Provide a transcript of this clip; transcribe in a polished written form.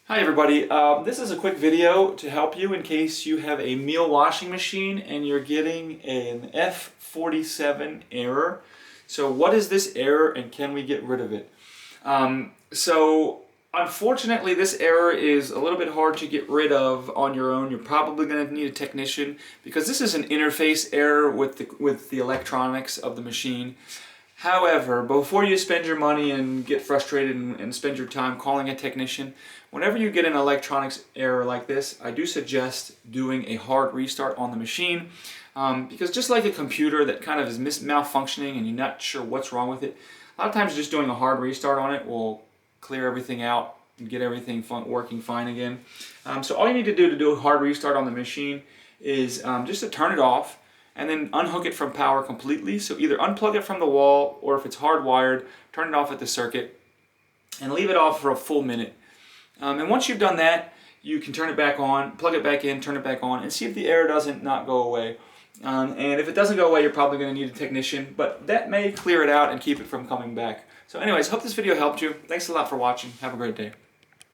Hi everybody, this is a quick video to help you in case you have a Miele washing machine and you're getting an F47 error. So what is this error and can we get rid of it? So unfortunately this error is a little bit hard to get rid of on your own. You're probably going to need a technician because this is an interface error with the electronics of the machine. However, before you spend your money and get frustrated and spend your time calling a technician, whenever you get an electronics error like this, I do suggest doing a hard restart on the machine because just like a computer that kind of is malfunctioning and you're not sure what's wrong with it, a lot of times just doing a hard restart on it will clear everything out and get everything working fine again. So all you need to do a hard restart on the machine is just to turn it off and then unhook it from power completely. So either unplug it from the wall, or if it's hardwired, turn it off at the circuit and leave it off for a full minute. And once you've done that, you can turn it back on, plug it back in, turn it back on, and see if the error doesn't not go away. And if it doesn't go away, you're probably going to need a technician, but that may clear it out and keep it from coming back. So anyways, hope this video helped you. Thanks a lot for watching. Have a great day.